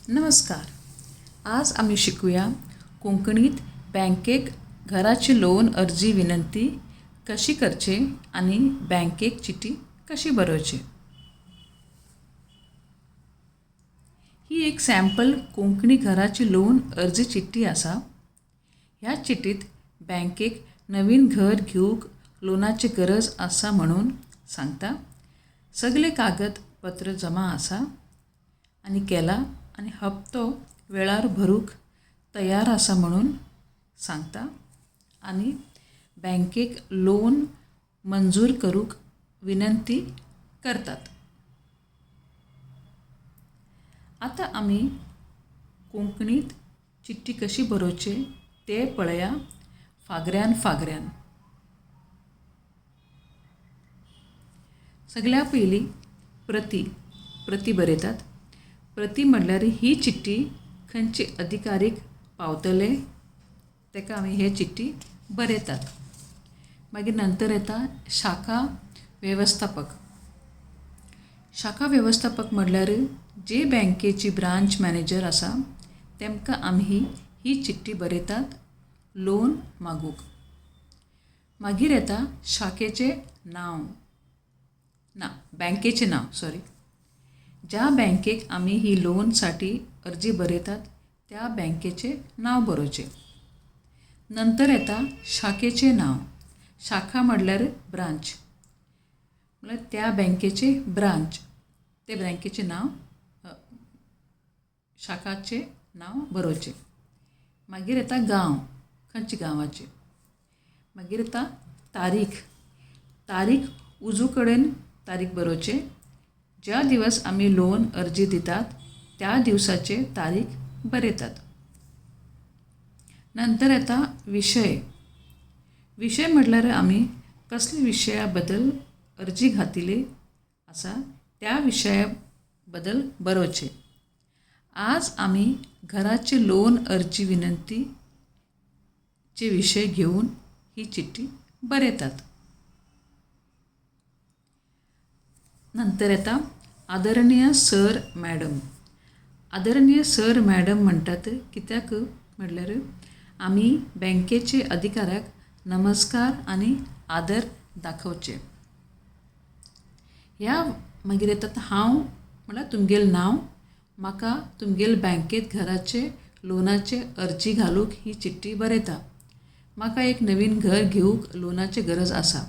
नमस्कार. आज आम्ही शिकूया कोंकणीत बँकेक घराची लोन अर्जी विनंती कशी करचे आणि बँकेक चिठी कशी बरोवची. ही एक सॅम्पल कोंकणी घराची लोन अर्जी चिठ्ठी आसा. ह्या चिठ्ठीत बँकेक नवीन घर घेवूंक लोनाची गरज आसा म्हणून सांगता. सगळे कागदपत्र जमा आसा आणि केला आणि हप्तो वेळार भरूक तयार आसा म्हणून सांगता आणि बँकेक लोन मंजूर करूक विनंती करतात. आता आम्ही कोंकणीत चिठ्ठी कशी बरोवचे ते पळया फागऱ्यान. सगळ्या पयली प्रती बरयतात. प्रती म्हणल्यार ही चिठ्ठी खंयचे अधिकारीक पावतले तेका आमी हे चिठ्ठी बरयतात. मागीर नंतर येता शाखा व्यवस्थापक म्हणल्यार जे बँकेची ब्रांच मॅनेजर आसा तेमकां आमी ही चिठ्ठी बरयतात लोन मागूक. मागीर येता बँकेचे नाव. ज्या बँकेक आमी ही लोनसाठी अर्जी बरयतात त्या बँकेचे नाव बरोवचे. नंतर येता शाखेचे नाव. शाखा म्हणल्यार ब्रांच, म्हणल्यार त्या बँकेचे ब्रांच, ते बँकेचे नाव, शाखाचे नाव बरोवचे. मागीर येता गांव, खंयचे गांवाचे. मागीर येता तारीख उजू कडेन तारीख बरोवचे. ज्या दिवस आमी लोन अर्जी दितात त्या दिवसाचे तारीख बरयतात. नंतर येता विशय म्हटल्यार आमी कसल्या विशया बद्दल अर्जी घातिली आसा त्या विशया बद्दल बरोवचे. आज आमी घराची लोन अर्जी विनंतीचे विशय घेऊन ही चिठ्ठी बरयतात. नंतर येता आदरणीय सर मॅडम म्हणटात कित्याक म्हटल्यार आमी बँकेचे अधिकाऱ्याक नमस्कार आणि आदर दाखोवचे. ह्या मागीर येतात हांव म्हळ्यार तुमगेलें नांव. म्हाका तुमगेले बँकेत घराचे लोनाचे अर्जी घालूंक ही चिठ्ठी बरयता. म्हाका एक नवीन घर घेवूंक लोनाची गरज आसा.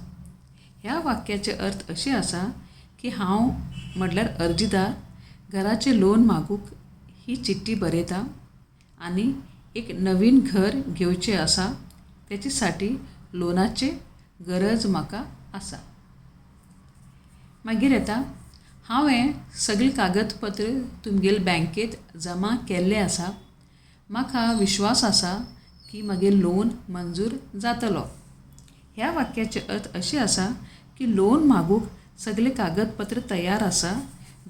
ह्या वाक्याचे अर्थ अशे आसा की हांव म्हटल्यार अर्जीदार घराचे लोन मागूंक ही चिठ्ठी बरयता आणि एक नवीन घर घेवचें आसा तेचे साठी लोनाची गरज म्हाका आसा. मागीर येता हांवें सगळीं कागदपत्र तुमगेले बँकेत जमा केल्ले आसा. म्हाका विश्वास आसा की म्हगे लोन मंजूर जातलो. ह्या वाक्याचे अर्थ अशे आसा की लोन मागूंक सगळे कागदपत्र तयार आसा,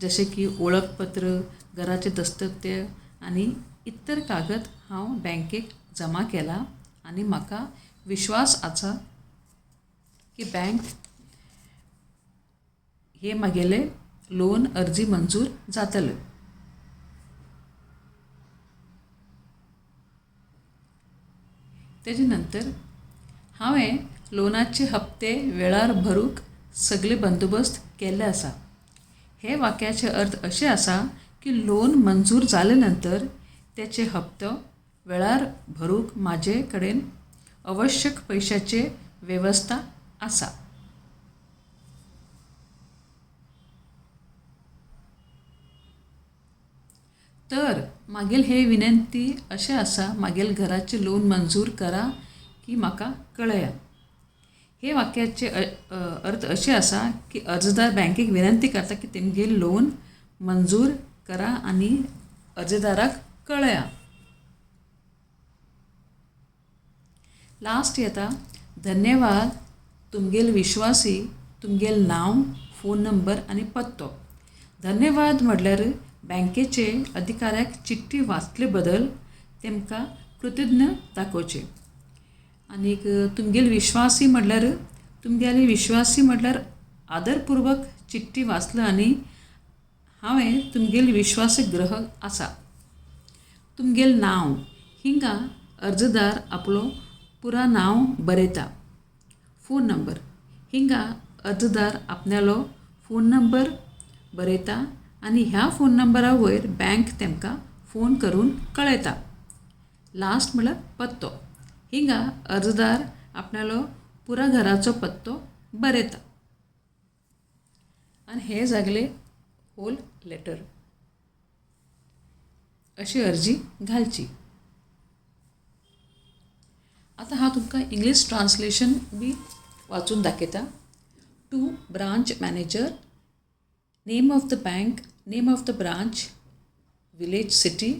जशे की ओळखपत्र, घराचे दस्तखते आणि इतर कागद हांव बँकेक जमा केला आणि म्हाका विश्वास आसा की बँक हे म्हगेले लोन अर्जी मंजूर जातले. तेजे नंतर हांवें लोनाचे हप्ते वेळार भरूक सगळे बंदोबस्त केल्ले आसा. हे वाक्याचे अर्थ अशे आसा की लोन मंजूर जाले नंतर त्याचे हप्तो वेळार भरूक म्हाजे कडेन आवश्यक पैशाचे वेवस्था आसा. तर मागील हे विनंती अशे आसा, मागील घराचे लोन मंजूर करा की म्हाका कळया. हे वाक्याचे अर्थ अशे आसा की अर्जदार बँकेक विनंती करता की तेमगेले लोन मंजूर करा आणि अर्जदाराक कळया. लास्ट येता धन्यवाद तुमगेले विश्वासी, तुमगेले नाव, फोन नंबर आणि पत्तो. धन्यवाद म्हटल्यार बँकेचे अधिकाऱ्याक चिठ्ठी वाचले बद्दल तेमकां कृतज्ञ दाखोवचे. आनीक तुमगेले विश्वासी म्हटल्यार आदरपूर्वक चिठ्ठी वाचला आणि हांवें तुमगेले विश्वासी ग्राहक आसा. तुमगेल नाव हिंगा अर्जदार आपलो पुरा नाव बरयता. फोन नंबर हिंगा अर्जदार आपणालो फोन नंबर बरयता आनी ह्या फोन नंबरा वयर बँक तेमकां फोन करून कळयता. लास्ट म्हळ्यार पत्तो हिंगा अर्जदार आपणालो पुरा घराचो पत्तो बरयता. आनी हे जागले होल लेटर. अशी अर्जी घालची. आतां हांव तुमकां इंग्लीश ट्रान्सलेशन बी वाचून दाखयता. To branch manager, name of the bank, name of the branch, village, city.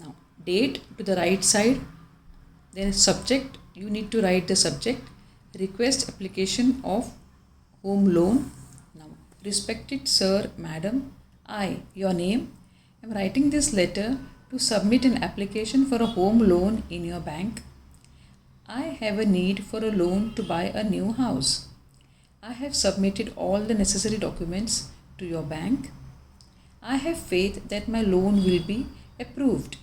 Now date to the right side, then subject, you need to write the subject, request application of home loan. Now respected sir, madam, I, your name, am writing this letter to submit an application for a home loan in your bank. I have a need for a loan to buy a new house. I have submitted all the necessary documents to your bank. I have faith that my loan will be approved.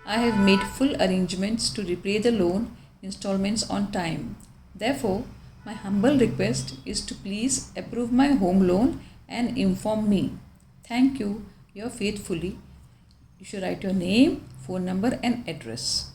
I have made full arrangements to repay the loan installments on time. Therefore, my humble request is to please approve my home loan and inform me. Thank you. Yours faithfully. You should write your name, phone number and address.